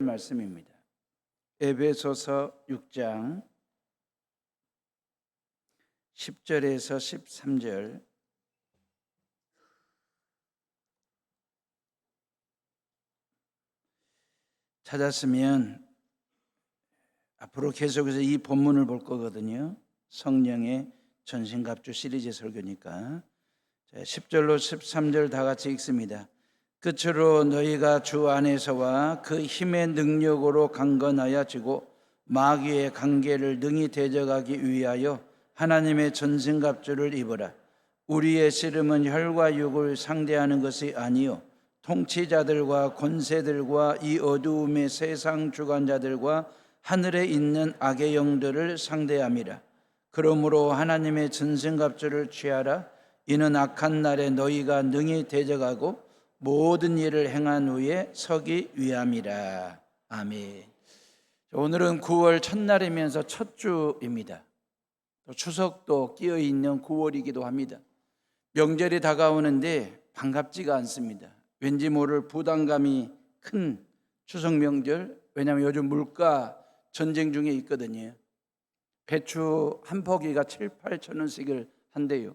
말씀입니다. 에베소서 6장 10절에서 13절. 찾았으면 앞으로 계속해서 이 본문을 볼 거거든요. 성령의 전신갑주 시리즈 설교니까. 10절로 13절 다 같이 읽습니다. 끝으로 너희가 주 안에서와 그 힘의 능력으로 강건하여지고 마귀의 관계를 능히 대적하기 위하여 하나님의 전신갑주를 입으라. 우리의 씨름은 혈과 육을 상대하는 것이 아니요 통치자들과 권세들과 이 어두움의 세상 주관자들과 하늘에 있는 악의 영들을 상대함이라. 그러므로 하나님의 전신갑주를 취하라. 이는 악한 날에 너희가 능히 대적하고 모든 일을 행한 후에 서기 위함이라. 아멘. 오늘은 9월 첫날이면서 첫 주입니다. 또 추석도 끼어 있는 9월이기도 합니다. 명절이 다가오는데 반갑지가 않습니다. 왠지 모를 부담감이 큰 추석 명절. 왜냐하면 요즘 물가 전쟁 중에 있거든요. 배추 한 포기가 7, 8천 원씩을 한대요.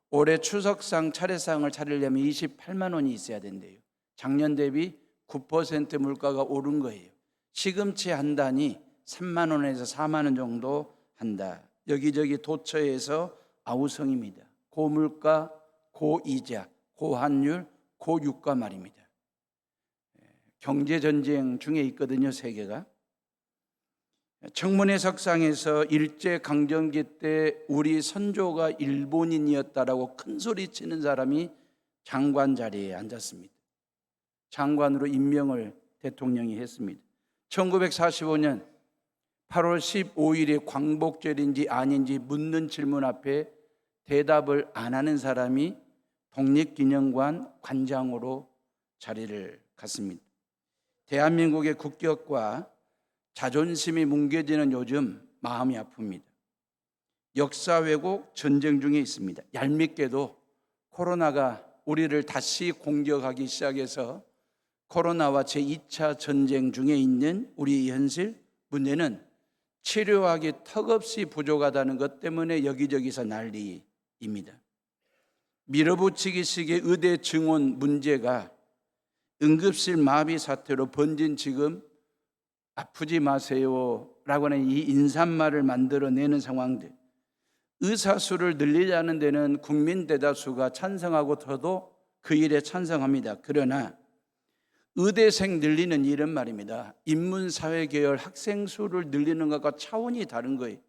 올해 추석상 차례상을 차리려면 28만 원이 있어야 된대요. 작년 대비 9% 물가가 오른 거예요. 시금치 한 단이 3만 원에서 4만 원 정도 한다. 여기저기 도처에서 아우성입니다. 고물가, 고이자, 고환율, 고유가 말입니다. 경제전쟁 중에 있거든요, 세계가. 청문회 석상에서 일제강점기 때 우리 선조가 일본인이었다라고 큰 소리 치는 사람이 장관 자리에 앉았습니다. 장관으로 임명을 대통령이 했습니다. 1945년 8월 15일이 광복절인지 아닌지 묻는 질문 앞에 대답을 안 하는 사람이 독립기념관 관장으로 자리를 갖습니다. 대한민국의 국격과 자존심이 뭉개지는 요즘 마음이 아픕니다. 역사 왜곡 전쟁 중에 있습니다. 얄밉게도 코로나가 우리를 다시 공격하기 시작해서 코로나와 제2차 전쟁 중에 있는 우리 현실. 문제는 치료하기 턱없이 부족하다는 것 때문에 여기저기서 난리입니다. 밀어붙이기식의 의대 증원 문제가 응급실 마비 사태로 번진 지금 아프지 마세요 라고 하는 이 인사말을 만들어내는 상황들. 의사수를 늘리자는 데는 국민 대다수가 찬성하고 저도 그 일에 찬성합니다. 그러나 의대생 늘리는 일은 말입니다, 인문사회계열 학생 수를 늘리는 것과 차원이 다른 거예요.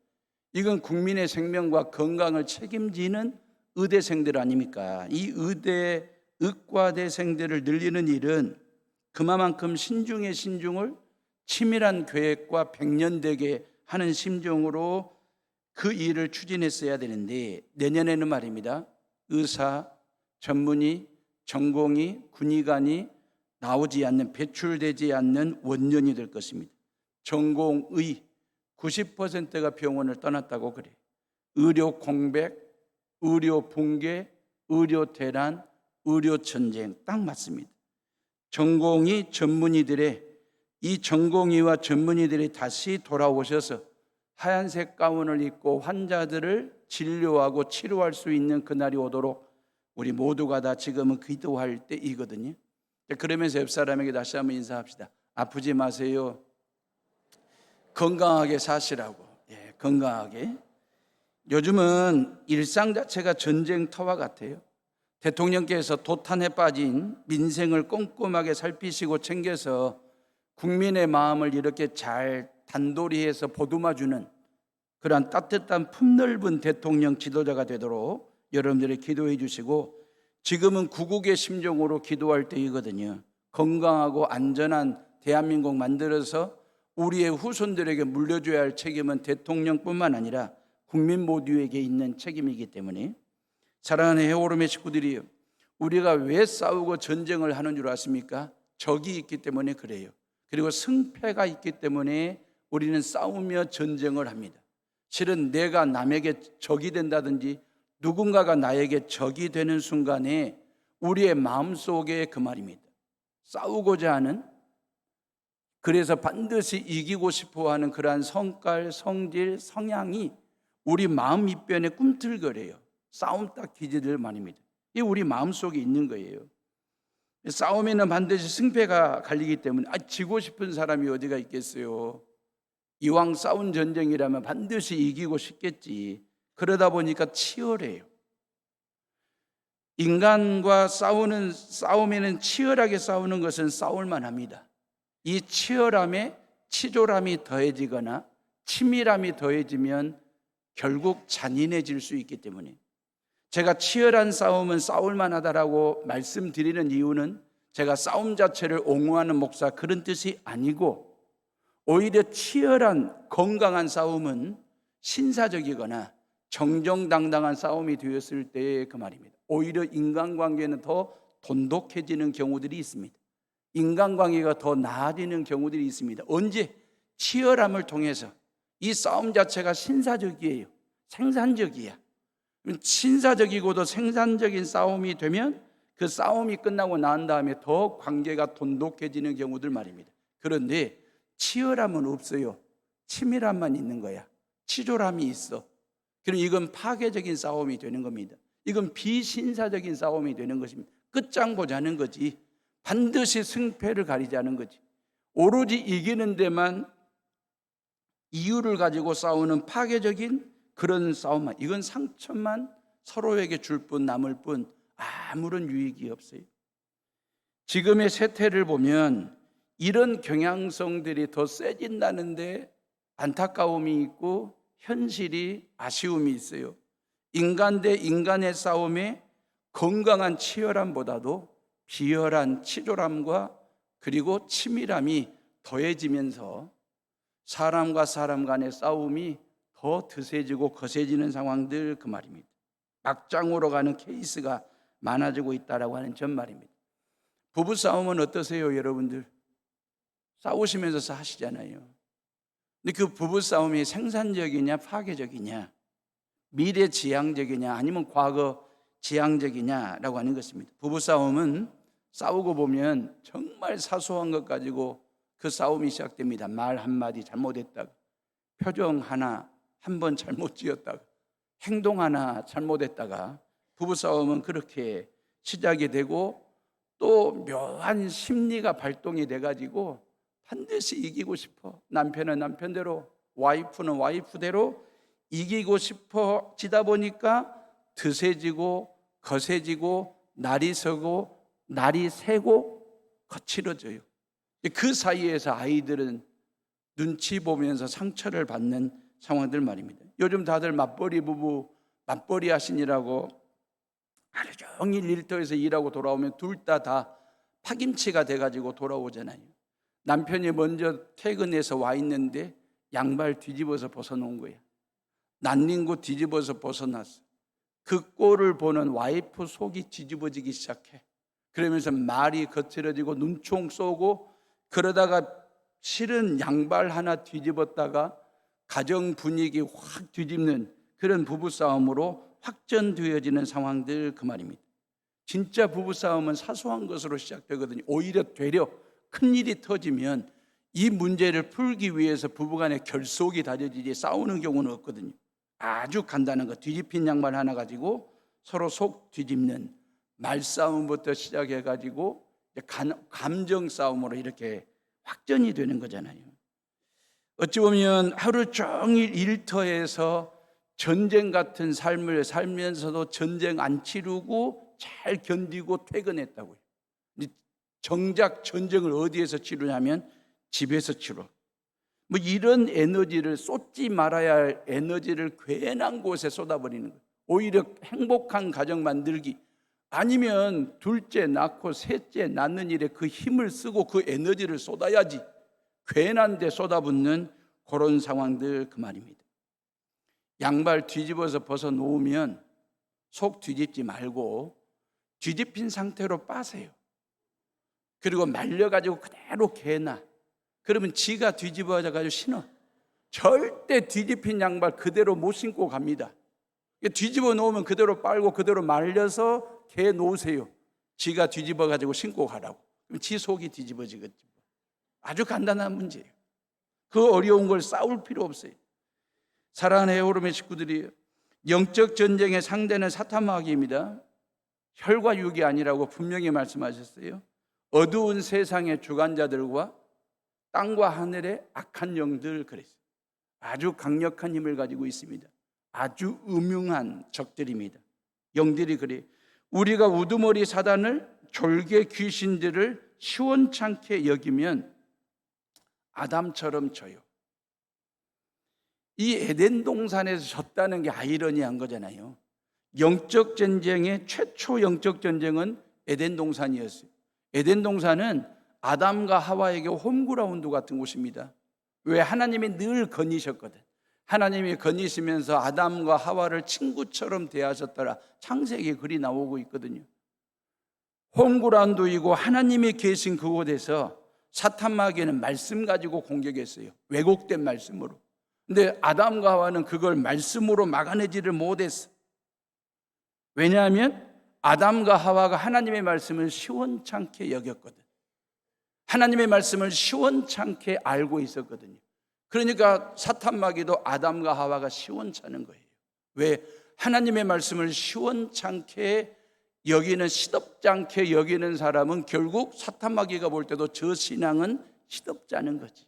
이건 국민의 생명과 건강을 책임지는 의대생들 아닙니까? 이 의대 의과대생들을 늘리는 일은 그만큼 신중의 신중을 치밀한 계획과 백년되게 하는 심정으로 그 일을 추진했어야 되는데, 내년에는 말입니다, 의사, 전문의, 전공의, 군의관이 나오지 않는, 배출되지 않는 원년이 될 것입니다. 전공의 90%가 병원을 떠났다고 그래요. 의료 공백, 의료 붕괴, 의료 대란, 의료 전쟁 딱 맞습니다. 전공의, 전문의들의 이 전공의와 전문의들이 다시 돌아오셔서 하얀색 가운을 입고 환자들을 진료하고 치료할 수 있는 그날이 오도록 우리 모두가 다 지금은 기도할 때이거든요. 그러면서 옆 사람에게 다시 한번 인사합시다. 아프지 마세요. 건강하게 사시라고. 건강하게. 요즘은 일상 자체가 전쟁터와 같아요. 대통령께서 도탄에 빠진 민생을 꼼꼼하게 살피시고 챙겨서 국민의 마음을 이렇게 잘 단도리해서 보듬어주는 그러한 따뜻한 품넓은 대통령 지도자가 되도록 여러분들이 기도해 주시고, 지금은 구국의 심정으로 기도할 때이거든요. 건강하고 안전한 대한민국 만들어서 우리의 후손들에게 물려줘야 할 책임은 대통령뿐만 아니라 국민 모두에게 있는 책임이기 때문에, 사랑하는 해오름의 식구들이요, 우리가 왜 싸우고 전쟁을 하는 줄 아십니까? 적이 있기 때문에 그래요. 그리고 승패가 있기 때문에 우리는 싸우며 전쟁을 합니다. 실은 내가 남에게 적이 된다든지 누군가가 나에게 적이 되는 순간에 우리의 마음속에 그 말입니다, 싸우고자 하는 그래서 반드시 이기고 싶어하는 그러한 성깔, 성질, 성향이 우리 마음 밑변에 꿈틀거려요. 싸움 딱 기질들 말입니다. 이게 우리 마음속에 있는 거예요. 싸움에는 반드시 승패가 갈리기 때문에 지고 싶은 사람이 어디가 있겠어요. 이왕 싸운 전쟁이라면 반드시 이기고 싶겠지. 그러다 보니까 치열해요. 인간과 싸움에는 치열하게 싸우는 것은 싸울만 합니다. 이 치열함에 치졸함이 더해지거나 치밀함이 더해지면 결국 잔인해질 수 있기 때문에, 제가 치열한 싸움은 싸울만 하다라고 말씀드리는 이유는 제가 싸움 자체를 옹호하는 목사 그런 뜻이 아니고, 오히려 치열한 건강한 싸움은 신사적이거나 정정당당한 싸움이 되었을 때의 그 말입니다. 오히려 인간관계는 더 돈독해지는 경우들이 있습니다. 인간관계가 더 나아지는 경우들이 있습니다. 언제? 치열함을 통해서. 이 싸움 자체가 신사적이에요. 생산적이야. 신사적이고도 생산적인 싸움이 되면 그 싸움이 끝나고 난 다음에 더 관계가 돈독해지는 경우들 말입니다. 그런데 치열함은 없어요. 치밀함만 있는 거야. 치졸함이 있어. 그럼 이건 파괴적인 싸움이 되는 겁니다. 이건 비신사적인 싸움이 되는 것입니다. 끝장 보자는 거지. 반드시 승패를 가리자는 거지. 오로지 이기는 데만 이유를 가지고 싸우는 파괴적인 그런 싸움만, 이건 상처만 서로에게 줄 뿐, 남을 뿐 아무런 유익이 없어요. 지금의 세태를 보면 이런 경향성들이 더 세진다는데 안타까움이 있고 현실이 아쉬움이 있어요. 인간 대 인간의 싸움에 건강한 치열함보다도 비열한 치졸함과 그리고 치밀함이 더해지면서 사람과 사람 간의 싸움이 더 드세지고 거세지는 상황들 그 말입니다. 막장으로 가는 케이스가 많아지고 있다라고 하는 전 말입니다. 부부싸움은 어떠세요, 여러분들? 싸우시면서 하시잖아요. 근데 그 부부싸움이 생산적이냐 파괴적이냐, 미래지향적이냐 아니면 과거 지향적이냐라고 하는 것입니다. 부부싸움은 싸우고 보면 정말 사소한 것 가지고 그 싸움이 시작됩니다. 말 한마디 잘못했다가, 표정 하나 한 번 잘못 지었다가, 행동 하나 잘못했다가 부부싸움은 그렇게 시작이 되고 또 묘한 심리가 발동이 돼가지고 반드시 이기고 싶어. 남편은 남편대로, 와이프는 와이프대로 이기고 싶어지다 보니까 드세지고 거세지고 날이 서고 날이 새고 거칠어져요. 그 사이에서 아이들은 눈치 보면서 상처를 받는 상황들 말입니다. 요즘 다들 맞벌이 부부, 맞벌이 하시느라고 하루 종일 일터에서 일하고 돌아오면 둘 다 파김치가 돼가지고 돌아오잖아요. 남편이 먼저 퇴근해서 와 있는데 양발 뒤집어서 벗어놓은 거야. 난닝구 뒤집어서 벗어났어. 그 꼴을 보는 와이프 속이 뒤집어지기 시작해. 그러면서 말이 거칠어지고 눈총 쏘고, 그러다가 실은 양발 하나 뒤집었다가 가정 분위기 확 뒤집는 그런 부부싸움으로 확전되어지는 상황들 그 말입니다. 진짜 부부싸움은 사소한 것으로 시작되거든요. 오히려 되려 큰일이 터지면 이 문제를 풀기 위해서 부부간의 결속이 다져지지 싸우는 경우는 없거든요. 아주 간단한 거, 뒤집힌 양말 하나 가지고 서로 속 뒤집는 말싸움부터 시작해가지고 감정 싸움으로 이렇게 확전이 되는 거잖아요. 어찌 보면 하루 종일 일터에서 전쟁 같은 삶을 살면서도 전쟁 안 치르고 잘 견디고 퇴근했다고요. 정작 전쟁을 어디에서 치르냐면 집에서 치러. 뭐 이런 에너지를, 쏟지 말아야 할 에너지를 괜한 곳에 쏟아버리는 거예요. 오히려 행복한 가정 만들기, 아니면 둘째 낳고 셋째 낳는 일에 그 힘을 쓰고 그 에너지를 쏟아야지 괜한 데 쏟아붓는 그런 상황들 그 말입니다. 양발 뒤집어서 벗어 놓으면 속 뒤집지 말고 뒤집힌 상태로 빠세요. 그리고 말려가지고 그대로 개나, 그러면 지가 뒤집어져가지고 신어. 절대 뒤집힌 양발 그대로 못 신고 갑니다. 뒤집어 놓으면 그대로 빨고 그대로 말려서 개 놓으세요. 지가 뒤집어가지고 신고 가라고. 그럼 지 속이 뒤집어지겠죠. 아주 간단한 문제예요. 그 어려운 걸 싸울 필요 없어요. 사랑하는 에오름의 식구들이, 영적 전쟁의 상대는 사탄 마귀입니다. 혈과 육이 아니라고 분명히 말씀하셨어요. 어두운 세상의 주관자들과 땅과 하늘의 악한 영들, 그랬어요. 아주 강력한 힘을 가지고 있습니다. 아주 음흉한 적들입니다. 영들이 그래요. 우리가 우두머리 사단을, 졸개 귀신들을 시원찮게 여기면 아담처럼 져요. 이 에덴 동산에서 졌다는 게 아이러니한 거잖아요. 영적 전쟁의 최초 영적 전쟁은 에덴 동산이었어요. 에덴 동산은 아담과 하와에게 홈그라운드 같은 곳입니다. 왜? 하나님이 늘 건의셨거든. 하나님이 건의시면서 아담과 하와를 친구처럼 대하셨더라. 창세기에 글이 나오고 있거든요. 홈그라운드이고 하나님이 계신 그곳에서 사탄 마귀는 말씀 가지고 공격했어요. 왜곡된 말씀으로. 근데 아담과 하와는 그걸 말씀으로 막아내지를 못했어. 왜냐하면 아담과 하와가 하나님의 말씀을 시원찮게 여겼거든. 하나님의 말씀을 시원찮게 알고 있었거든요. 그러니까 사탄 마귀도 아담과 하와가 시원찮은 거예요. 왜? 하나님의 말씀을 시원찮게 여기는, 시덥지 않게 여기는 사람은 결국 사탄 마귀가 볼 때도 저 신앙은 시덥지 않은 거지.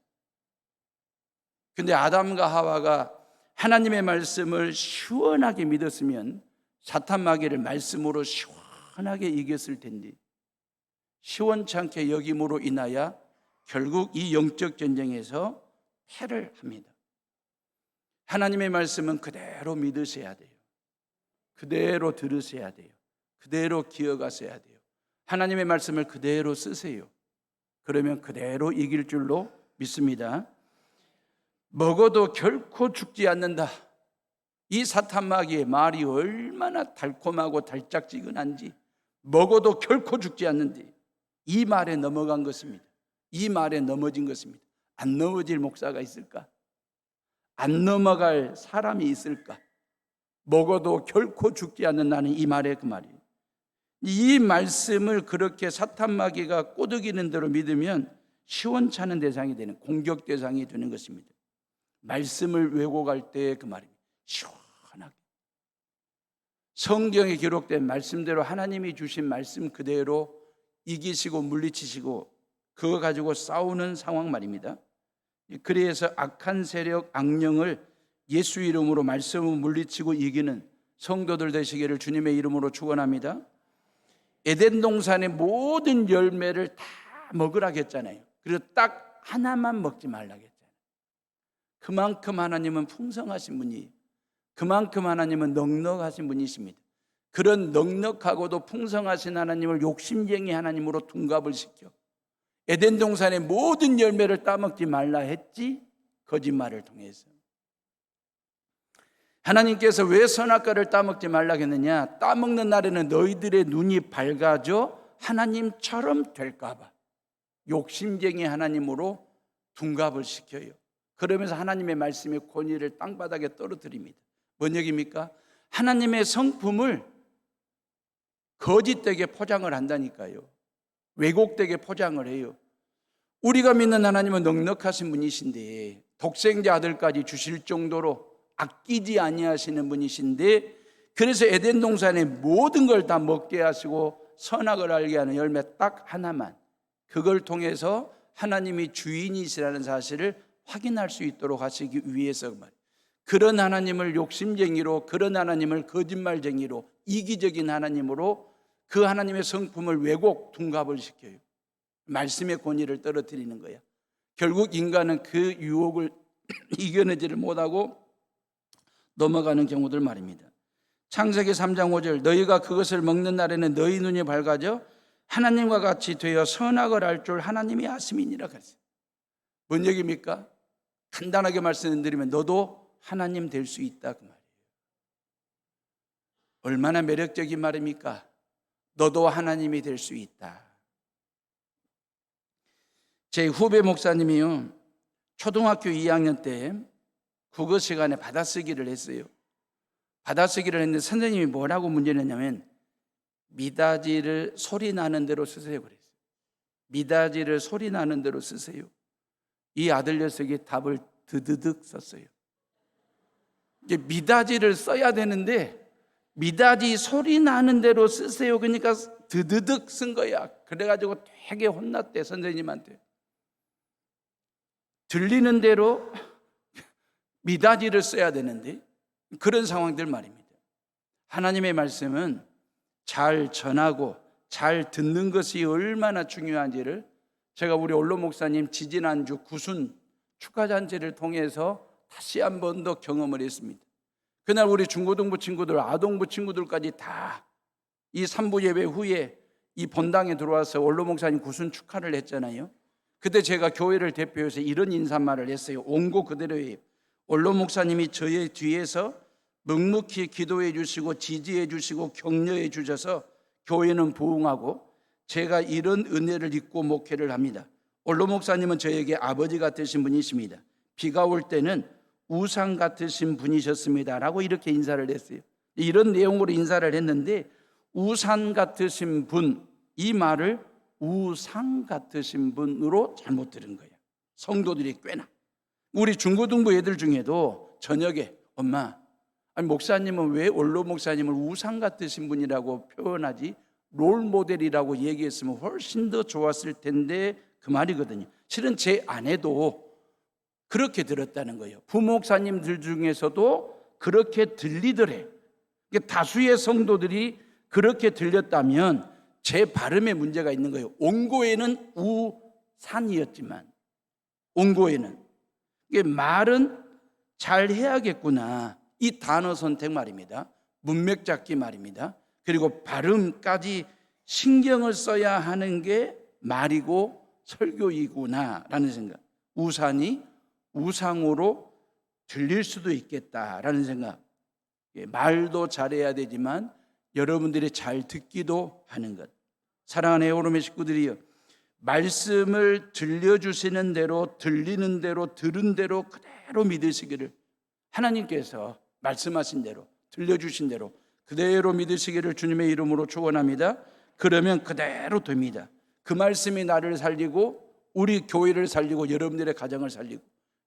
근데 아담과 하와가 하나님의 말씀을 시원하게 믿었으면 사탄 마귀를 말씀으로 시원하게 이겼을 텐데, 시원찮게 여김으로 인하여 결국 이 영적 전쟁에서 패를 합니다. 하나님의 말씀은 그대로 믿으셔야 돼요. 그대로 들으셔야 돼요. 그대로 기억하셔야 돼요. 하나님의 말씀을 그대로 쓰세요. 그러면 그대로 이길 줄로 믿습니다. 먹어도 결코 죽지 않는다. 이 사탄 마귀의 말이 얼마나 달콤하고 달짝지근한지, 먹어도 결코 죽지 않는데 이 말에 넘어간 것입니다. 이 말에 넘어진 것입니다. 안 넘어질 목사가 있을까? 안 넘어갈 사람이 있을까? 먹어도 결코 죽지 않는다는 이 말의 그 말이에요. 이 말씀을 그렇게 사탄 마귀가 꼬드기는 대로 믿으면 시원찮은 대상이 되는, 공격 대상이 되는 것입니다. 말씀을 왜곡할 때 그 말입니다. 시원하게 성경에 기록된 말씀대로 하나님이 주신 말씀 그대로 이기시고 물리치시고 그거 가지고 싸우는 상황 말입니다. 그래서 악한 세력, 악령을 예수 이름으로 말씀을 물리치고 이기는 성도들 되시기를 주님의 이름으로 축원합니다. 에덴 동산의 모든 열매를 다 먹으라고 했잖아요. 그리고 딱 하나만 먹지 말라고 했잖아요. 그만큼 하나님은 풍성하신 분이, 그만큼 하나님은 넉넉하신 분이십니다. 그런 넉넉하고도 풍성하신 하나님을 욕심쟁이 하나님으로 둔갑을 시켜 에덴 동산의 모든 열매를 따먹지 말라 했지, 거짓말을 통해서. 하나님께서 왜 선악과를 따먹지 말라 했느냐? 따먹는 날에는 너희들의 눈이 밝아져 하나님처럼 될까 봐 욕심쟁이 하나님으로 둔갑을 시켜요. 그러면서 하나님의 말씀의 권위를 땅바닥에 떨어뜨립니다. 뭔 얘기입니까? 하나님의 성품을 거짓되게 포장을 한다니까요. 왜곡되게 포장을 해요. 우리가 믿는 하나님은 넉넉하신 분이신데, 독생자 아들까지 주실 정도로 아끼지 아니하시는 분이신데, 그래서 에덴 동산의 모든 걸 다 먹게 하시고 선악을 알게 하는 열매 딱 하나만, 그걸 통해서 하나님이 주인이시라는 사실을 확인할 수 있도록 하시기 위해서 말이에요. 그런 하나님을 욕심쟁이로, 그런 하나님을 거짓말쟁이로, 이기적인 하나님으로 그 하나님의 성품을 왜곡, 둔갑을 시켜요. 말씀의 권위를 떨어뜨리는 거야. 결국 인간은 그 유혹을 이겨내지를 못하고 넘어가는 경우들 말입니다. 창세기 3장 5절, 너희가 그것을 먹는 날에는 너희 눈이 밝아져 하나님과 같이 되어 선악을 알 줄 하나님이 아심이니라 그랬어요. 뭔 얘기입니까? 간단하게 말씀드리면 너도 하나님 될 수 있다 그 말이에요. 얼마나 매력적인 말입니까? 너도 하나님이 될 수 있다. 제 후배 목사님이요, 초등학교 2학년 때 국어 시간에 받아쓰기를 했어요. 받아쓰기를 했는데 선생님이 뭐라고 문제를 냈냐면 미닫이를 소리 나는 대로 쓰세요 그랬어요. 미닫이를 소리 나는 대로 쓰세요. 이 아들 녀석이 답을 드드득 썼어요. 이제 미닫이를 써야 되는데 미닫이 소리 나는 대로 쓰세요. 그러니까 드드득 쓴 거야. 그래가지고 되게 혼났대, 선생님한테. 들리는 대로 미닫이를 써야 되는데 그런 상황들 말입니다. 하나님의 말씀은 잘 전하고 잘 듣는 것이 얼마나 중요한지를 제가 우리 원로 목사님 지지난주 구순 축하잔치를 통해서 다시 한 번 더 경험을 했습니다. 그날 우리 중고등부 친구들, 아동부 친구들까지 다 이 3부 예배 후에 이 본당에 들어와서 원로 목사님 구순 축하를 했잖아요. 그때 제가 교회를 대표해서 이런 인사말을 했어요. 온고 그대로예요. 원로 목사님이 저의 뒤에서 묵묵히 기도해 주시고 지지해 주시고 격려해 주셔서 교회는 부흥하고 제가 이런 은혜를 입고 목회를 합니다. 원로 목사님은 저에게 아버지 같으신 분이십니다. 비가 올 때는 우상 같으신 분이셨습니다 라고 이렇게 인사를 했어요. 이런 내용으로 인사를 했는데 우산 같으신 분, 이 말을 우상 같으신 분으로 잘못 들은 거예요. 성도들이 꽤나. 우리 중고등부 애들 중에도 저녁에 엄마, 아니 목사님은 왜 원로 목사님을 우상 같으신 분이라고 표현하지? 롤 모델이라고 얘기했으면 훨씬 더 좋았을 텐데 그 말이거든요. 실은 제 아내도 그렇게 들었다는 거예요. 부목사님들 중에서도 그렇게 들리더래. 다수의 성도들이 그렇게 들렸다면 제 발음에 문제가 있는 거예요. 온고에는 우산이었지만 온고에는 이게 말은 잘 해야겠구나. 이 단어 선택 말입니다. 문맥 잡기 말입니다. 그리고 발음까지 신경을 써야 하는 게 말이고 설교이구나라는 생각. 우산이 우상으로 들릴 수도 있겠다라는 생각. 말도 잘해야 되지만 여러분들이 잘 듣기도 하는 것. 사랑하는 에오롬의 식구들이요, 말씀을 들려주시는 대로 들리는 대로 들은 대로 그대로 믿으시기를, 하나님께서 말씀하신 대로 들려주신 대로 그대로 믿으시기를 주님의 이름으로 축원합니다. 그러면 그대로 됩니다. 그 말씀이 나를 살리고 우리 교회를 살리고 여러분들의 가정을 살리고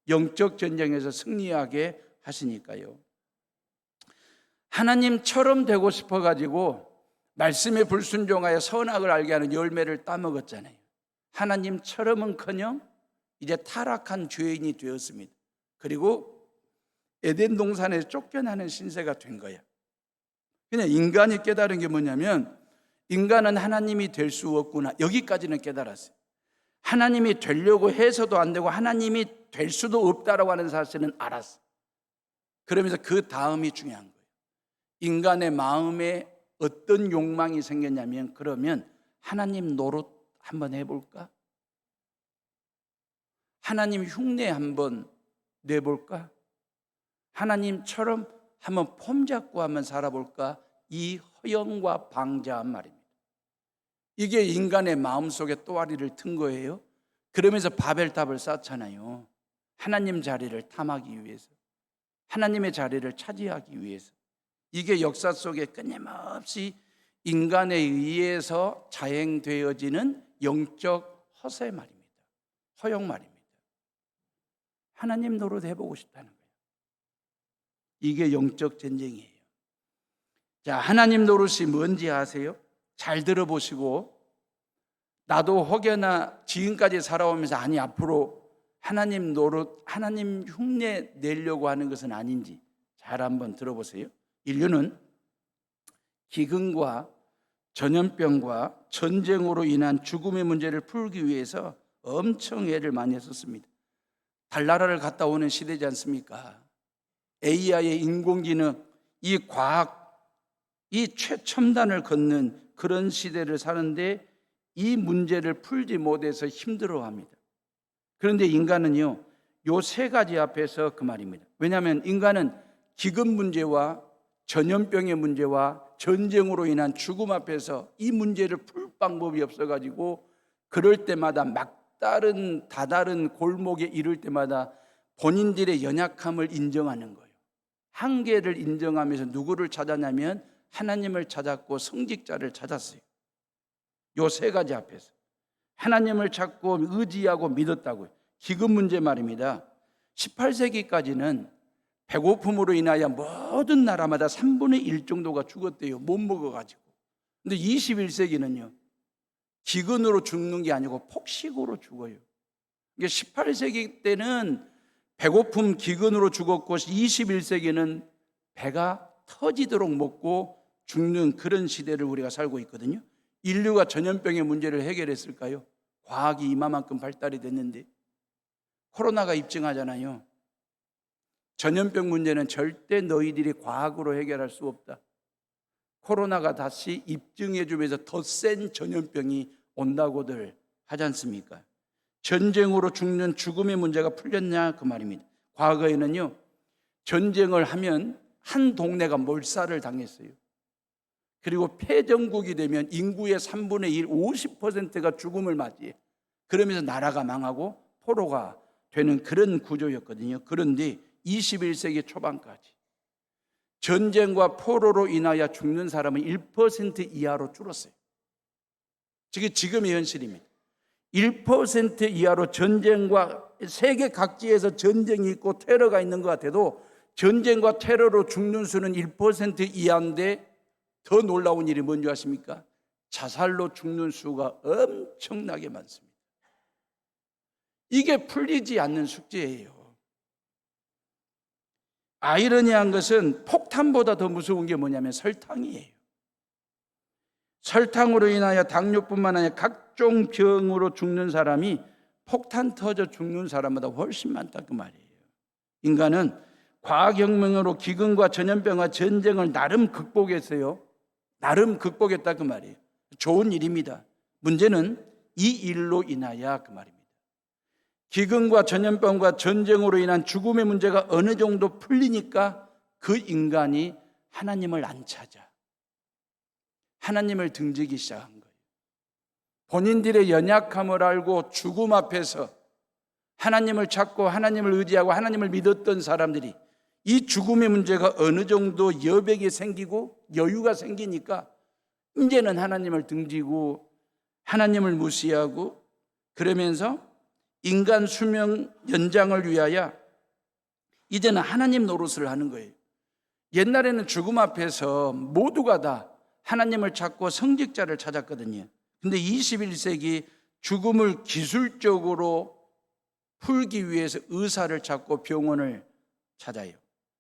영적 전쟁에서 승리하게 하시니까요. 하나님처럼 되고 싶어가지고 말씀에 불순종하여 선악을 알게 하는 열매를 따먹었잖아요. 하나님처럼은커녕 이제 타락한 죄인이 되었습니다. 그리고 에덴 동산에 쫓겨나는 신세가 된 거야. 그냥 인간이 깨달은 게 뭐냐면 인간은 하나님이 될 수 없구나, 여기까지는 깨달았어요. 하나님이 되려고 해서도 안 되고 하나님이 될 수도 없다라고 하는 사실은 알았어. 그러면서 그 다음이 중요한 거예요. 인간의 마음에 어떤 욕망이 생겼냐면, 그러면 하나님 노릇 한번 해볼까? 하나님 흉내 한번 내볼까? 하나님처럼 한번 폼 잡고 한번 살아볼까? 이 허영과 방자한 말입니다. 이게 인간의 마음속에 또아리를 튼 거예요. 그러면서 바벨탑을 쌓잖아요. 하나님 자리를 탐하기 위해서, 하나님의 자리를 차지하기 위해서. 이게 역사 속에 끊임없이 인간에 의해서 자행되어지는 영적 허세 말입니다. 허영 말입니다. 하나님 노릇 해보고 싶다는 거예요. 이게 영적 전쟁이에요. 자, 하나님 노릇이 뭔지 아세요? 잘 들어보시고, 나도 혹여나 지금까지 살아오면서 아니 앞으로 하나님 노릇, 하나님 흉내 내려고 하는 것은 아닌지 잘 한번 들어보세요. 인류는 기근과 전염병과 전쟁으로 인한 죽음의 문제를 풀기 위해서 엄청 애를 많이 했었습니다. 달나라를 갔다 오는 시대지 않습니까? AI의 인공지능, 이 과학, 이 최첨단을 걷는 그런 시대를 사는데 이 문제를 풀지 못해서 힘들어합니다. 그런데 인간은요, 요 세 가지 앞에서 그 말입니다. 왜냐하면 인간은 기근 문제와 전염병의 문제와 전쟁으로 인한 죽음 앞에서 이 문제를 풀 방법이 없어가지고 그럴 때마다 다다른 골목에 이를 때마다 본인들의 연약함을 인정하는 거예요. 한계를 인정하면서 누구를 찾았냐면 하나님을 찾았고 성직자를 찾았어요. 요 세 가지 앞에서 하나님을 찾고 의지하고 믿었다고요. 기근 문제 말입니다. 18세기까지는 배고픔으로 인하여 모든 나라마다 3분의 1 정도가 죽었대요. 못 먹어가지고. 근데 21세기는요, 기근으로 죽는 게 아니고 폭식으로 죽어요. 18세기 때는 배고픔, 기근으로 죽었고 21세기는 배가 터지도록 먹고 죽는 그런 시대를 우리가 살고 있거든요. 인류가 전염병의 문제를 해결했을까요? 과학이 이만큼 발달이 됐는데 코로나가 입증하잖아요. 전염병 문제는 절대 너희들이 과학으로 해결할 수 없다. 코로나가 다시 입증해 주면서 더 센 전염병이 온다고들 하지 않습니까? 전쟁으로 죽는 죽음의 문제가 풀렸냐 그 말입니다. 과거에는요, 전쟁을 하면 한 동네가 몰살을 당했어요. 그리고 패전국이 되면 인구의 3분의 1, 50%가 죽음을 맞이해. 그러면서 나라가 망하고 포로가 되는 그런 구조였거든요. 그런데 21세기 초반까지 전쟁과 포로로 인하여 죽는 사람은 1% 이하로 줄었어요. 지금의 현실입니다. 1% 이하로 전쟁과 세계 각지에서 전쟁이 있고 테러가 있는 것 같아도 전쟁과 테러로 죽는 수는 1% 이하인데 더 놀라운 일이 뭔지 아십니까? 자살로 죽는 수가 엄청나게 많습니다. 이게 풀리지 않는 숙제예요. 아이러니한 것은 폭탄보다 더 무서운 게 뭐냐면 설탕이에요. 설탕으로 인하여 당뇨뿐만 아니라 각종 병으로 죽는 사람이 폭탄 터져 죽는 사람보다 훨씬 많다 그 말이에요. 인간은 과학혁명으로 기근과 전염병과 전쟁을 나름 극복했어요. 나름 극복했다 그 말이에요. 좋은 일입니다. 문제는 이 일로 인하여 그 말입니다. 기근과 전염병과 전쟁으로 인한 죽음의 문제가 어느 정도 풀리니까 그 인간이 하나님을 안 찾아 하나님을 등지기 시작한 거예요. 본인들의 연약함을 알고 죽음 앞에서 하나님을 찾고 하나님을 의지하고 하나님을 믿었던 사람들이 이 죽음의 문제가 어느 정도 여백이 생기고 여유가 생기니까 이제는 하나님을 등지고 하나님을 무시하고 그러면서 인간 수명 연장을 위하여 이제는 하나님 노릇을 하는 거예요. 옛날에는 죽음 앞에서 모두가 다 하나님을 찾고 성직자를 찾았거든요. 근데 21세기 죽음을 기술적으로 풀기 위해서 의사를 찾고 병원을 찾아요.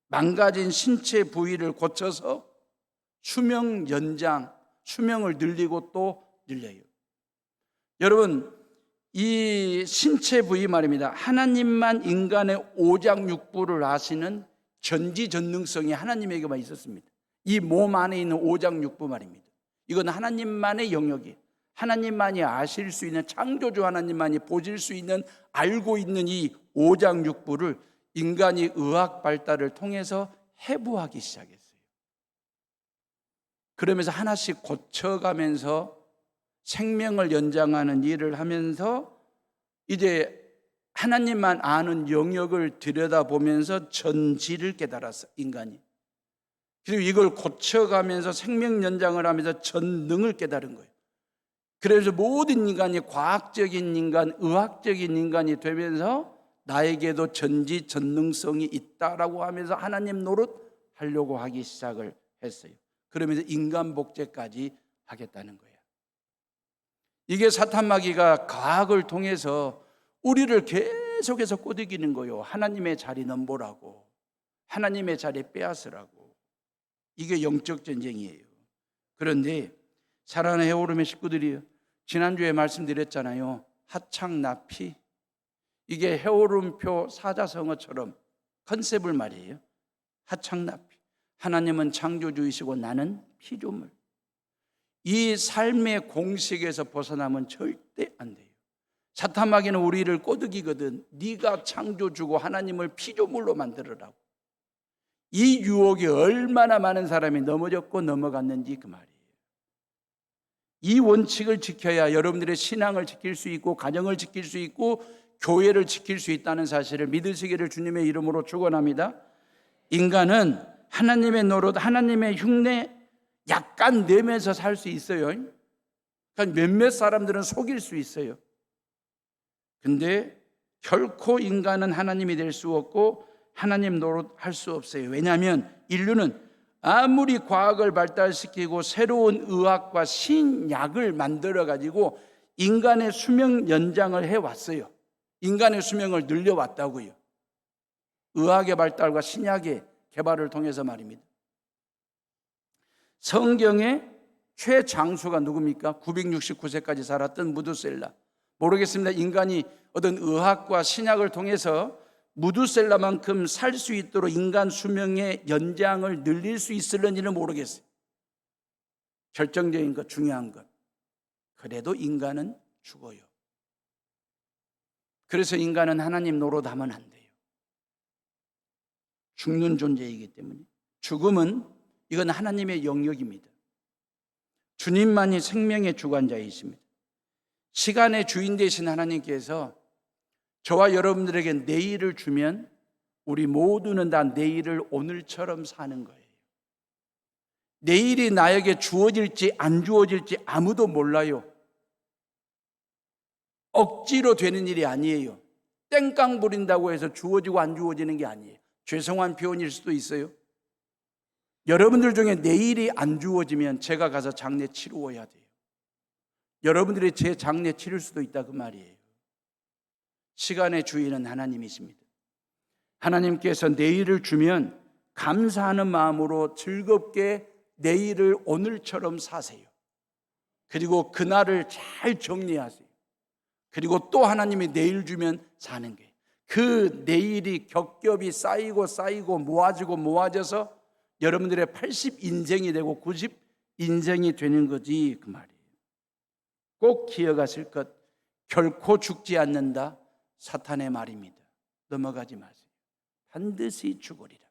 망가진 신체 부위를 고쳐서 수명 연장, 수명을 늘리고 또 늘려요. 여러분, 이 신체 부위 말입니다. 하나님만 인간의 오장육부를 아시는 전지전능성이 하나님에게만 있었습니다. 이 몸 안에 있는 오장육부 말입니다. 이건 하나님만의 영역이에요. 하나님만이 아실 수 있는, 창조주 하나님만이 보실 수 있는, 알고 있는 이 오장육부를 인간이 의학 발달을 통해서 해부하기 시작했어요. 그러면서 하나씩 고쳐가면서 생명을 연장하는 일을 하면서 이제 하나님만 아는 영역을 들여다보면서 전지를 깨달았어, 인간이. 그리고 이걸 고쳐가면서 생명 연장을 하면서 전능을 깨달은 거예요. 그래서 모든 인간이 과학적인 인간, 의학적인 인간이 되면서 나에게도 전지 전능성이 있다라고 하면서 하나님 노릇 하려고 하기 시작을 했어요. 그러면서 인간 복제까지 하겠다는 거예요. 이게 사탄 마귀가 과학을 통해서 우리를 계속해서 꼬드기는 거예요. 하나님의 자리 넘보라고, 하나님의 자리 빼앗으라고. 이게 영적 전쟁이에요. 그런데 사랑하는 해오름의 식구들이요, 지난주에 말씀드렸잖아요. 하창나피. 이게 해오름표 사자성어처럼 컨셉을 말이에요. 하창나피. 하나님은 창조주이시고 나는 피조물. 이 삶의 공식에서 벗어나면 절대 안 돼요. 사탄 마귀는 우리를 꼬드기거든. 네가 창조주고 하나님을 피조물로 만들으라고. 이 유혹에 얼마나 많은 사람이 넘어졌고 넘어갔는지 그 말이에요. 이 원칙을 지켜야 여러분들의 신앙을 지킬 수 있고 가정을 지킬 수 있고 교회를 지킬 수 있다는 사실을 믿으시기를 주님의 이름으로 축원합니다. 인간은 하나님의 노릇, 하나님의 흉내 약간 내면서 살 수 있어요. 그러니까 몇몇 사람들은 속일 수 있어요. 근데 결코 인간은 하나님이 될 수 없고 하나님 노릇할 수 없어요. 왜냐하면 인류는 아무리 과학을 발달시키고 새로운 의학과 신약을 만들어 가지고 인간의 수명 연장을 해왔어요. 인간의 수명을 늘려왔다고요. 의학의 발달과 신약의 개발을 통해서 말입니다. 성경의 최장수가 누굽니까? 969세까지 살았던 무두셀라. 모르겠습니다. 인간이 어떤 의학과 신약을 통해서 무두셀라만큼 살 수 있도록 인간 수명의 연장을 늘릴 수 있을는지는 모르겠어요. 결정적인 것, 중요한 것. 그래도 인간은 죽어요. 그래서 인간은 하나님 노릇하면 안 돼요. 죽는 존재이기 때문에. 죽음은 이건 하나님의 영역입니다. 주님만이 생명의 주관자이십니다. 시간의 주인 되신 하나님께서 저와 여러분들에게 내일을 주면 우리 모두는 다 내일을 오늘처럼 사는 거예요. 내일이 나에게 주어질지 안 주어질지 아무도 몰라요. 억지로 되는 일이 아니에요. 땡깡 부린다고 해서 주어지고 안 주어지는 게 아니에요. 죄송한 표현일 수도 있어요. 여러분들 중에 내일이 안 주어지면 제가 가서 장례 치루어야 돼요. 여러분들이 제 장례 치를 수도 있다 그 말이에요. 시간의 주인은 하나님이십니다. 하나님께서 내일을 주면 감사하는 마음으로 즐겁게 내일을 오늘처럼 사세요. 그리고 그날을 잘 정리하세요. 그리고 또 하나님이 내일 주면 사는 거예요. 그 내일이 겹겹이 쌓이고 모아져서 여러분들의 80인생이 되고 90인생이 되는 거지 그 말이에요. 꼭 기억하실 것, 결코 죽지 않는다. 사탄의 말입니다. 넘어가지 마세요. 반드시 죽으리라.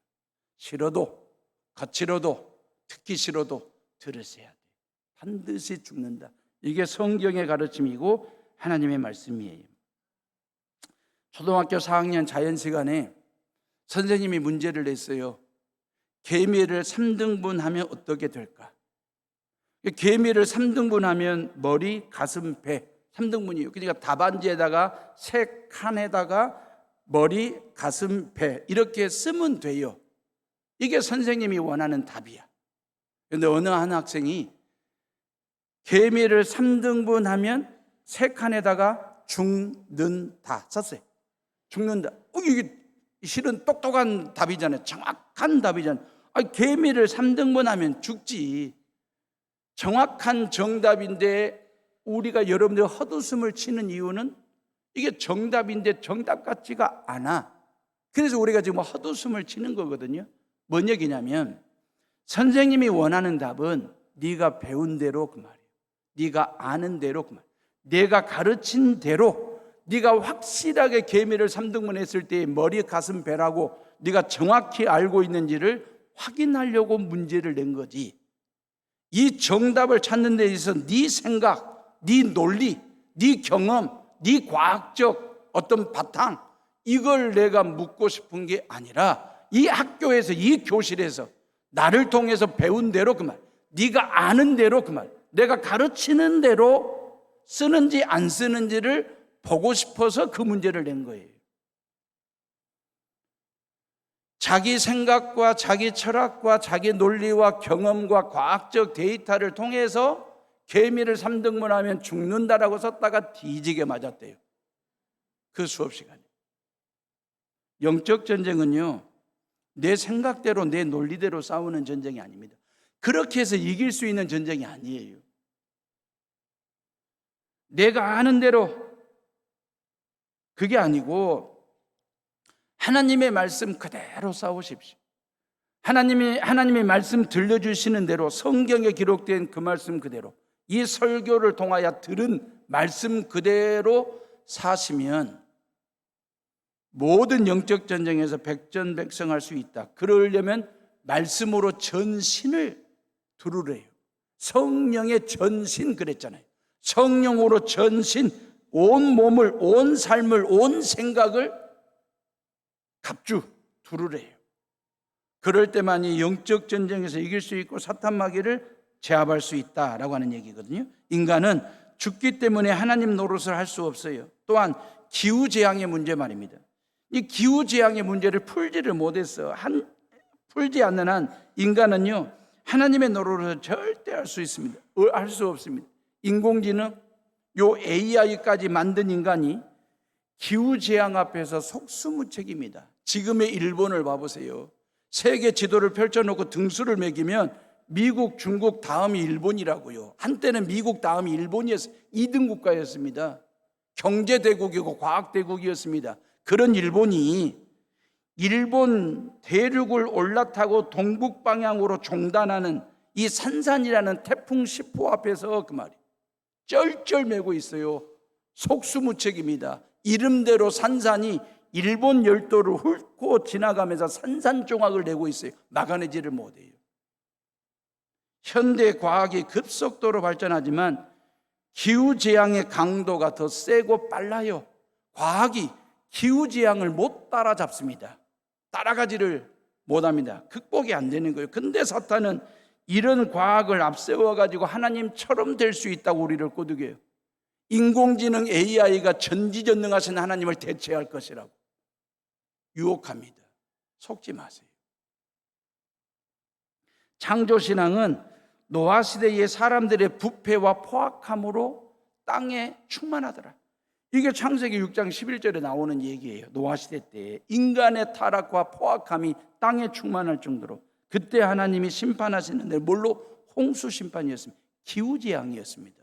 싫어도 거칠어도 듣기 싫어도 들으셔야 돼요. 반드시 죽는다. 이게 성경의 가르침이고 하나님의 말씀이에요. 초등학교 4학년 자연 시간에 선생님이 문제를 냈어요. 개미를 3등분하면 어떻게 될까? 개미를 3등분하면 머리, 가슴, 배 3등분이에요. 그러니까 답안지에다가 세 칸에다가 머리, 가슴, 배 이렇게 쓰면 돼요. 이게 선생님이 원하는 답이야. 그런데 어느 한 학생이 개미를 3등분하면 세 칸에다가 죽는다 썼어요. 죽는다. 이게 실은 똑똑한 답이잖아요. 정확한 답이잖아요. 개미를 3등분하면 죽지. 정확한 정답인데 우리가 여러분들 헛웃음을 치는 이유는 이게 정답인데 정답 같지가 않아. 그래서 우리가 지금 헛웃음을 치는 거거든요. 뭔 얘기냐면 선생님이 원하는 답은 네가 배운 대로 그 말이에요. 네가 아는 대로 그 말이에요. 내가 가르친 대로 네가 확실하게 개미를 3등분했을 때 머리, 가슴, 배라고 네가 정확히 알고 있는지를 확인하려고 문제를 낸 거지. 이 정답을 찾는 데 있어서 네 생각, 네 논리, 네 경험, 네 과학적 어떤 바탕 이걸 내가 묻고 싶은 게 아니라 이 학교에서 이 교실에서 나를 통해서 배운 대로 그 말, 네가 아는 대로 그 말, 내가 가르치는 대로 쓰는지 안 쓰는지를 보고 싶어서 그 문제를 낸 거예요. 자기 생각과 자기 철학과 자기 논리와 경험과 과학적 데이터를 통해서 개미를 3등분하면 죽는다라고 썼다가 뒤지게 맞았대요. 그 수업 시간에. 영적 전쟁은요, 내 생각대로 내 논리대로 싸우는 전쟁이 아닙니다. 그렇게 해서 이길 수 있는 전쟁이 아니에요. 내가 아는 대로 그게 아니고 하나님의 말씀 그대로 싸우십시오. 하나님의 말씀 들려주시는 대로 성경에 기록된 그 말씀 그대로 이 설교를 통하여 들은 말씀 그대로 사시면 모든 영적 전쟁에서 백전백승할 수 있다. 그러려면 말씀으로 전신을 두르래요. 성령의 전신 그랬잖아요. 성령으로 전신, 온 몸을, 온 삶을, 온 생각을 갑주 두르래요. 그럴 때만이 영적 전쟁에서 이길 수 있고 사탄 마귀를 제압할 수 있다라고 하는 얘기거든요. 인간은 죽기 때문에 하나님 노릇을 할 수 없어요. 또한 기후재앙의 문제 말입니다. 이 기후재앙의 문제를 풀지를 못해서 풀지 않는 한 인간은요, 하나님의 노릇을 절대 할 수 있습니다. 할 수 없습니다. 인공지능, 요 AI까지 만든 인간이 기후재앙 앞에서 속수무책입니다. 지금의 일본을 봐보세요. 세계 지도를 펼쳐놓고 등수를 매기면 미국, 중국 다음이 일본이라고요. 한때는 미국 다음이 일본이었어요. 2등 국가였습니다. 경제대국이고 과학대국이었습니다. 그런 일본이 일본 대륙을 올라타고 동북 방향으로 종단하는 이 산산이라는 태풍 10호 앞에서 그 말이 쩔쩔매고 있어요. 속수무책입니다. 이름대로 산산이 일본 열도를 훑고 지나가면서 산산조각을 내고 있어요. 막아내지를 못해요. 현대 과학이 급속도로 발전하지만 기후재앙의 강도가 더 세고 빨라요. 과학이 기후재앙을 못 따라잡습니다. 따라가지를 못합니다. 극복이 안 되는 거예요. 근데 사탄은 이런 과학을 앞세워가지고 하나님처럼 될 수 있다고 우리를 꼬드겨요. 인공지능 AI가 전지전능하신 하나님을 대체할 것이라고 유혹합니다. 속지 마세요. 창조신앙은 노아시대의 사람들의 부패와 포악함으로 땅에 충만하더라. 이게 창세기 6장 11절에 나오는 얘기예요. 노아시대 때 인간의 타락과 포악함이 땅에 충만할 정도로 그때 하나님이 심판하시는데 뭘로? 홍수 심판이었습니다. 기후재앙이었습니다.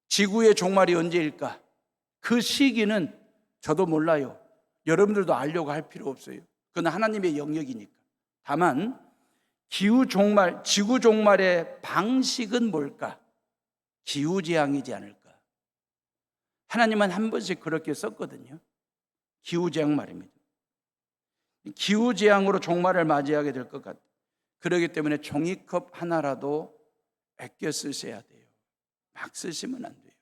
지구의 종말이 언제일까? 그 시기는 저도 몰라요. 여러분들도 알려고 할 필요 없어요. 그건 하나님의 영역이니까. 다만 기후 종말, 지구 종말의 방식은 뭘까? 기후재앙이지 않을까? 하나님은 한 번씩 그렇게 썼거든요. 기후재앙 말입니다. 기후재앙으로 종말을 맞이하게 될 것 같아요. 그렇기 때문에 종이컵 하나라도 아껴 쓰셔야 돼요. 막 쓰시면 안 돼요.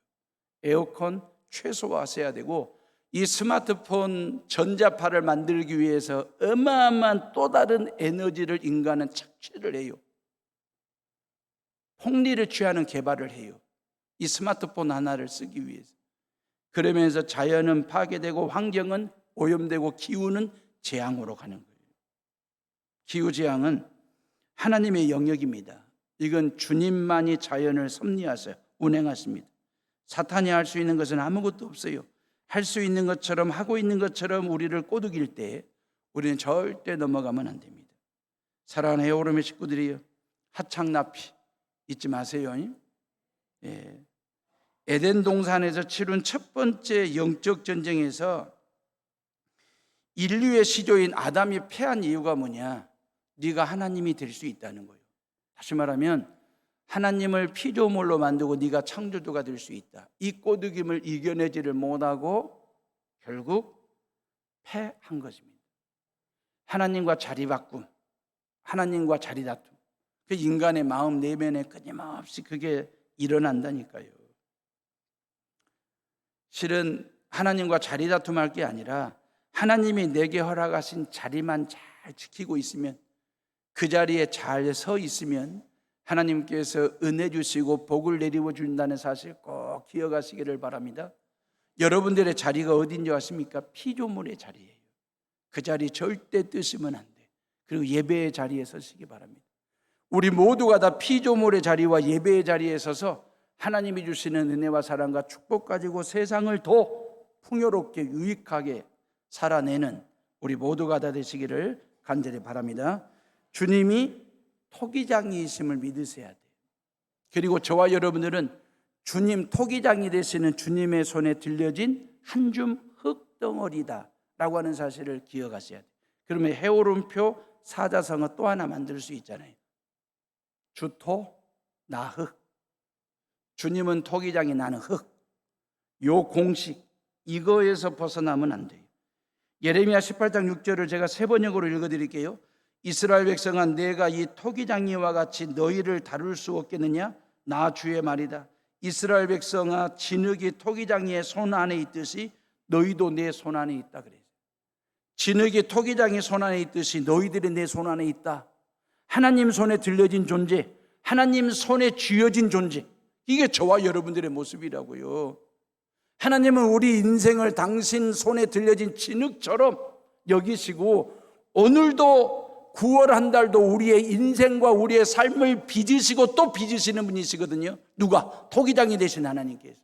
에어컨 최소화하셔야 되고, 이 스마트폰 전자파를 만들기 위해서 어마어마한 또 다른 에너지를 인간은 착취를 해요. 폭리를 취하는 개발을 해요. 이 스마트폰 하나를 쓰기 위해서. 그러면서 자연은 파괴되고 환경은 오염되고 기후는 재앙으로 가는 거예요. 기후재앙은 하나님의 영역입니다. 이건 주님만이 자연을 섭리하셔 운행하십니다. 사탄이 할 수 있는 것은 아무것도 없어요. 할 수 있는 것처럼 하고 있는 것처럼 우리를 꼬드길 때 우리는 절대 넘어가면 안 됩니다. 사랑하는 해오름의 식구들이요, 하창 나피 잊지 마세요. 예. 에덴 동산에서 치룬 첫 번째 영적 전쟁에서 인류의 시조인 아담이 패한 이유가 뭐냐? 네가 하나님이 될 수 있다는 거예요. 다시 말하면 하나님을 피조물로 만들고 네가 창조주가 될 수 있다. 이 꼬드김을 이겨내지를 못하고 결국 패한 것입니다. 하나님과 자리 바꿈, 하나님과 자리 다툼. 그 인간의 마음 내면에 끊임없이 그게 일어난다니까요. 실은 하나님과 자리 다툼할 게 아니라 하나님이 내게 허락하신 자리만 잘 지키고 있으면, 그 자리에 잘 서 있으면 하나님께서 은혜 주시고 복을 내리워 준다는 사실 꼭 기억하시기를 바랍니다. 여러분들의 자리가 어딘지 아십니까? 피조물의 자리예요. 그 자리 절대 뜨시면 안 돼. 그리고 예배의 자리에 서시기 바랍니다. 우리 모두가 다 피조물의 자리와 예배의 자리에 서서 하나님이 주시는 은혜와 사랑과 축복 가지고 세상을 더 풍요롭게 유익하게 살아내는 우리 모두가 다 되시기를 간절히 바랍니다. 주님이 토기장이심을 믿으셔야 돼요. 그리고 저와 여러분들은 주님 토기장이 되시는 주님의 손에 들려진 한 줌 흙덩어리다 라고 하는 사실을 기억하셔야 돼요. 그러면 해오름표 사자성어 또 하나 만들 수 있잖아요. 주토 나 흙. 주님은 토기장이, 나는 흙. 요 공식, 이거에서 벗어나면 안 돼요. 예레미야 18장 6절을 제가 세 번역으로 읽어드릴게요. 이스라엘 백성아, 내가 이 토기장이와 같이 너희를 다룰 수 없겠느냐? 나 주의 말이다. 이스라엘 백성아, 진흙이 토기장이의 손 안에 있듯이 너희도 내 손 안에 있다 그래요. 진흙이 토기장의 손 안에 있듯이 너희들이 내 손 안에 있다. 하나님 손에 들려진 존재, 하나님 손에 쥐어진 존재, 이게 저와 여러분들의 모습이라고요. 하나님은 우리 인생을 당신 손에 들려진 진흙처럼 여기시고 오늘도 9월 한 달도 우리의 인생과 우리의 삶을 빚으시고 또 빚으시는 분이시거든요. 누가? 토기장이 되신 하나님께서.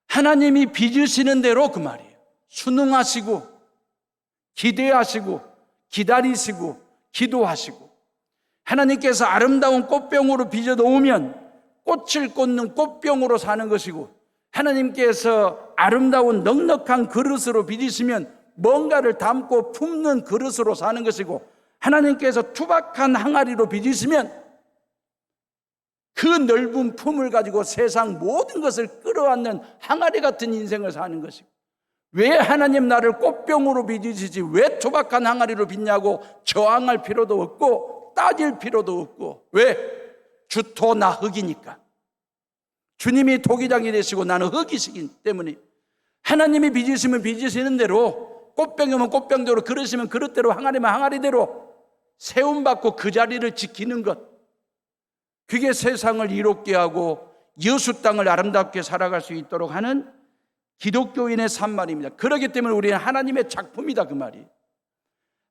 하나님이 빚으시는 대로 그 말이에요. 순응하시고 기대하시고 기다리시고 기도하시고, 하나님께서 아름다운 꽃병으로 빚어 놓으면 꽃을 꽂는 꽃병으로 사는 것이고, 하나님께서 아름다운 넉넉한 그릇으로 빚으시면 뭔가를 담고 품는 그릇으로 사는 것이고, 하나님께서 투박한 항아리로 빚으시면 그 넓은 품을 가지고 세상 모든 것을 끌어안는 항아리 같은 인생을 사는 것이고, 왜 하나님 나를 꽃병으로 빚으시지 왜 투박한 항아리로 빚냐고 저항할 필요도 없고 따질 필요도 없고, 왜? 주토 나 흙이니까. 주님이 토기장이 되시고 나는 흙이시기 때문에 하나님이 빚으시면 빚으시는 대로, 꽃병이면 꽃병대로, 그릇이면 그릇대로, 항아리면 항아리대로 세움받고 그 자리를 지키는 것, 그게 세상을 이롭게 하고 여수 땅을 아름답게 살아갈 수 있도록 하는 기독교인의 삶 말입니다. 그렇기 때문에 우리는 하나님의 작품이다 그 말이.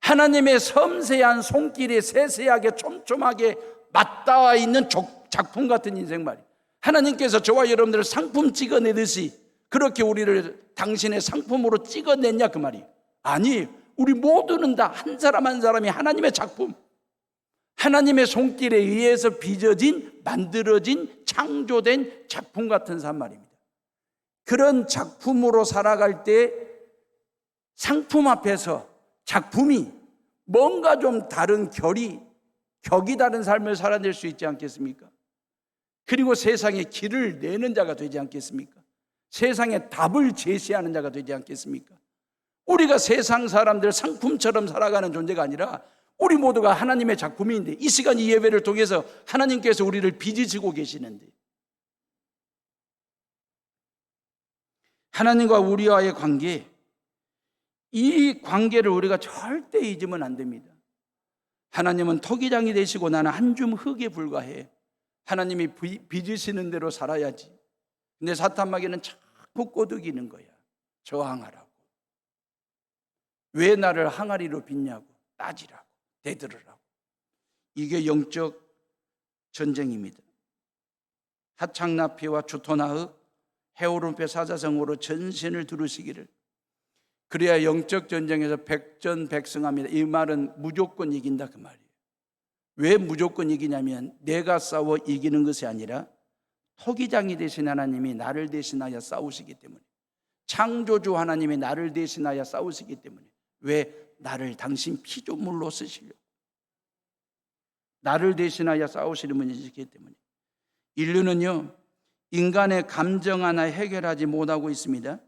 하나님의 섬세한 손길이 세세하게 촘촘하게 맞닿아 있는 작품 같은 인생 말이. 하나님께서 저와 여러분들을 상품 찍어내듯이 그렇게 우리를 당신의 상품으로 찍어냈냐 그 말이. 아니, 우리 모두는 다 한 사람 한 사람이 하나님의 작품, 하나님의 손길에 의해서 빚어진, 만들어진, 창조된 작품 같은 삶 말입니다. 그런 작품으로 살아갈 때 상품 앞에서 작품이 뭔가 좀 다른 격이 다른 삶을 살아낼 수 있지 않겠습니까? 그리고 세상에 길을 내는 자가 되지 않겠습니까? 세상에 답을 제시하는 자가 되지 않겠습니까? 우리가 세상 사람들 상품처럼 살아가는 존재가 아니라 우리 모두가 하나님의 작품인데, 이 시간 이 예배를 통해서 하나님께서 우리를 빚으시고 계시는데, 하나님과 우리와의 관계, 이 관계를 우리가 절대 잊으면 안 됩니다. 하나님은 토기장이 되시고 나는 한 줌 흙에 불과해. 하나님이 빚으시는 대로 살아야지. 근데 사탄마귀는 자꾸 꼬드기는 거야. 저항하라고. 왜 나를 항아리로 빚냐고 따지라고 대들으라고. 이게 영적 전쟁입니다. 하창나피와 주토나흑 헤오름페 사자성어로 전신을 두르시기를, 그래야 영적 전쟁에서 백전백승합니다. 이 말은 무조건 이긴다 그 말이에요. 왜 무조건 이기냐면 내가 싸워 이기는 것이 아니라 토기장이 되신 하나님이 나를 대신하여 싸우시기 때문에, 창조주 하나님이 나를 대신하여 싸우시기 때문에. 왜? 나를 당신 피조물로 쓰시려고, 나를 대신하여 싸우시는 분이시기 때문에. 인류는요, 인간의 감정 하나 해결하지 못하고 있습니다.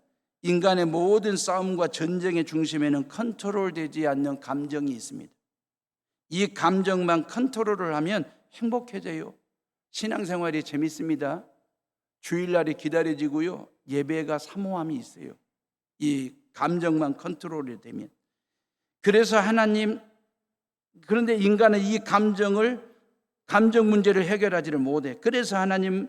인간의 모든 싸움과 전쟁의 중심에는 컨트롤되지 않는 감정이 있습니다. 이 감정만 컨트롤을 하면 행복해져요. 신앙생활이 재밌습니다. 주일날이 기다려지고요, 예배가 사모함이 있어요. 이 감정만 컨트롤이 되면. 그래서 하나님, 그런데 인간은 이 감정 문제를 해결하지를 못해. 그래서 하나님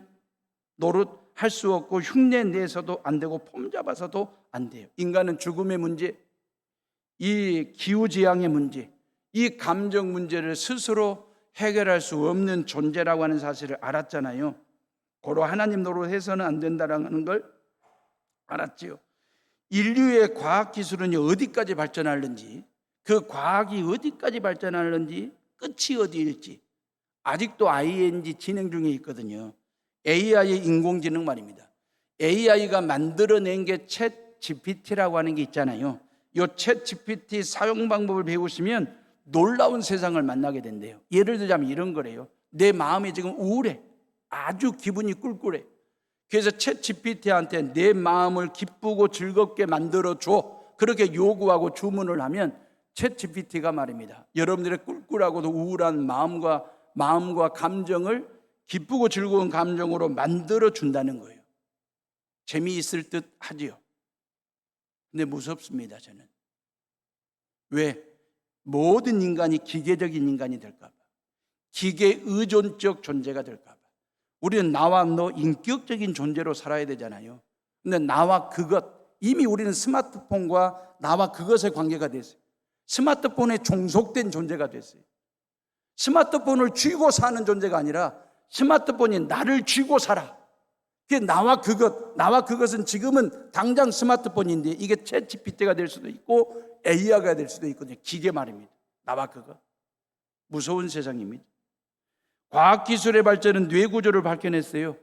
노릇할 수 없고 흉내 내서도 안 되고 폼 잡아서도 안 돼요. 인간은 죽음의 문제, 이 기후지향의 문제, 이 감정 문제를 스스로 해결할 수 없는 존재라고 하는 사실을 알았잖아요. 고로 하나님 노릇해서는 안 된다는 걸 알았지요. 인류의 과학기술은 어디까지 발전하는지, 그 과학이 어디까지 발전하는지, 끝이 어디일지 아직도 ING 진행 중에 있거든요. AI 인공지능 말입니다. AI가 만들어낸 게 챗 GPT라고 하는 게 있잖아요. 이 챗 GPT 사용 방법을 배우시면 놀라운 세상을 만나게 된대요. 예를 들자면 이런 거래요. 내 마음이 지금 우울해. 아주 기분이 꿀꿀해. 그래서 챗 GPT한테 내 마음을 기쁘고 즐겁게 만들어줘. 그렇게 요구하고 주문을 하면 챗 GPT가 말입니다, 여러분들의 꿀꿀하고도 우울한 마음과 감정을 기쁘고 즐거운 감정으로 만들어 준다는 거예요. 재미있을 듯 하지요. 근데 무섭습니다, 저는. 왜? 모든 인간이 기계적인 인간이 될까 봐, 기계 의존적 존재가 될까 봐. 우리는 나와 너 인격적인 존재로 살아야 되잖아요. 근데 나와 그것, 이미 우리는 스마트폰과 나와 그것의 관계가 됐어요. 스마트폰에 종속된 존재가 됐어요. 스마트폰을 쥐고 사는 존재가 아니라 스마트폰이 나를 쥐고 살아. 그게 나와 그것은 지금은 당장 스마트폰인데 이게 챗 GPT가 될 수도 있고 AI가 될 수도 있거든요. 기계 말입니다. 나와 그것. 무서운 세상입니다. 과학기술의 발전은 뇌 구조를 밝혀냈어요.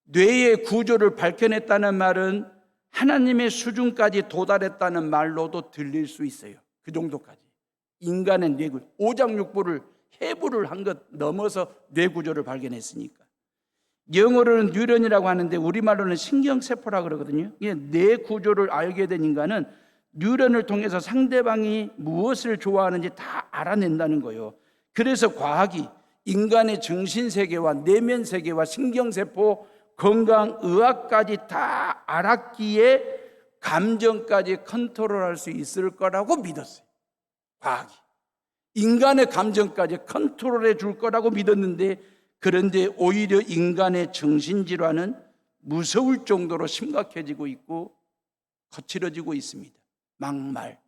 뇌의 구조를 밝혀냈다는 말은 하나님의 수준까지 도달했다는 말로도 들릴 수 있어요. 그 정도까지. 인간의 뇌 구조, 오장육부를 해부를 한 것 넘어서 뇌 구조를 발견했으니까. 영어로는 뉴런이라고 하는데 우리말로는 신경세포라고 그러거든요. 뇌 구조를 알게 된 인간은 뉴런을 통해서 상대방이 무엇을 좋아하는지 다 알아낸다는 거예요. 그래서 과학이 인간의 정신세계와 내면세계와 신경세포, 건강의학까지 다 알았기에 감정까지 컨트롤할 수 있을 거라고 믿었어요. 과학이. 인간의 감정까지 컨트롤해 줄 거라고 믿었는데, 그런데 오히려 인간의 정신질환은 무서울 정도로 심각해지고 있고 거칠어지고 있습니다. 막말,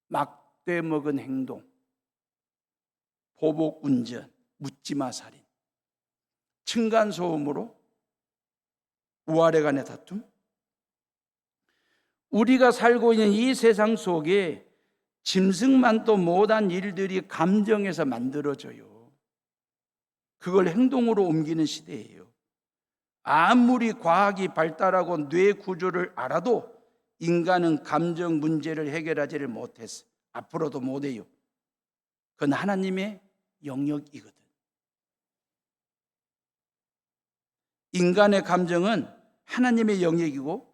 막대 먹은 행동, 보복 운전, 묻지마 살인, 층간소음으로 우아래 간의 다툼. 우리가 살고 있는 이 세상 속에 짐승만도 못한 일들이 감정에서 만들어져요. 그걸 행동으로 옮기는 시대예요. 아무리 과학이 발달하고 뇌 구조를 알아도 인간은 감정 문제를 해결하지를 못했어요. 앞으로도 못해요. 그건 하나님의 영역이거든. 인간의 감정은 하나님의 영역이고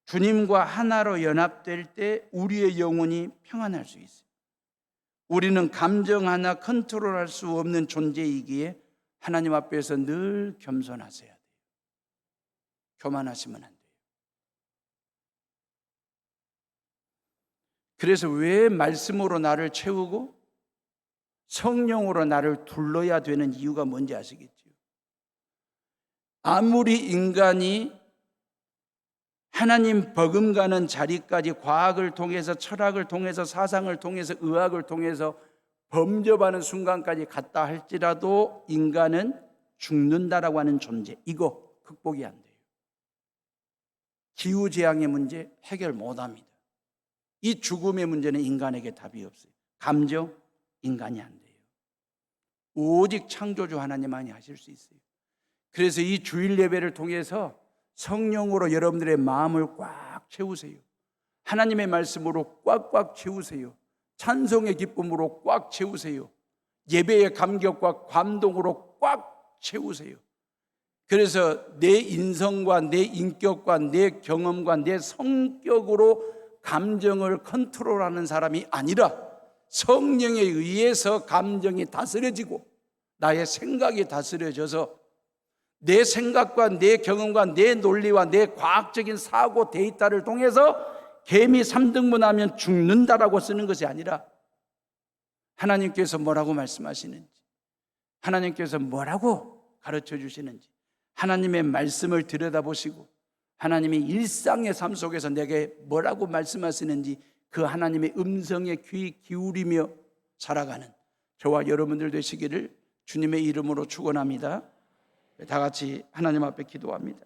주님과 하나로 연합될 때 우리의 영혼이 평안할 수 있어요. 우리는 감정 하나 컨트롤할 수 없는 존재이기에 하나님 앞에서 늘 겸손하셔야 돼요. 교만하시면 안 돼요. 그래서 왜 말씀으로 나를 채우고 성령으로 나를 둘러야 되는 이유가 뭔지 아시겠죠? 아무리 인간이 하나님 버금가는 자리까지 과학을 통해서, 철학을 통해서, 사상을 통해서, 의학을 통해서 범접하는 순간까지 갔다 할지라도 인간은 죽는다라고 하는 존재, 이거 극복이 안 돼요. 기후재앙의 문제 해결 못합니다. 이 죽음의 문제는 인간에게 답이 없어요. 감정, 인간이 안 돼요. 오직 창조주 하나님만이 하실 수 있어요. 그래서 이 주일 예배를 통해서 성령으로 여러분들의 마음을 꽉 채우세요. 하나님의 말씀으로 꽉꽉 채우세요. 찬송의 기쁨으로 꽉 채우세요. 예배의 감격과 감동으로 꽉 채우세요. 그래서 내 인성과 내 인격과 내 경험과 내 성격으로 감정을 컨트롤하는 사람이 아니라 성령에 의해서 감정이 다스려지고 나의 생각이 다스려져서 내 생각과 내 경험과 내 논리와 내 과학적인 사고 데이터를 통해서 개미 3등분하면 죽는다라고 쓰는 것이 아니라 하나님께서 뭐라고 말씀하시는지, 하나님께서 뭐라고 가르쳐 주시는지, 하나님의 말씀을 들여다보시고 하나님의 일상의 삶 속에서 내게 뭐라고 말씀하시는지 그 하나님의 음성에 귀 기울이며 살아가는 저와 여러분들 되시기를 주님의 이름으로 축원합니다. 다 같이 하나님 앞에 기도합니다.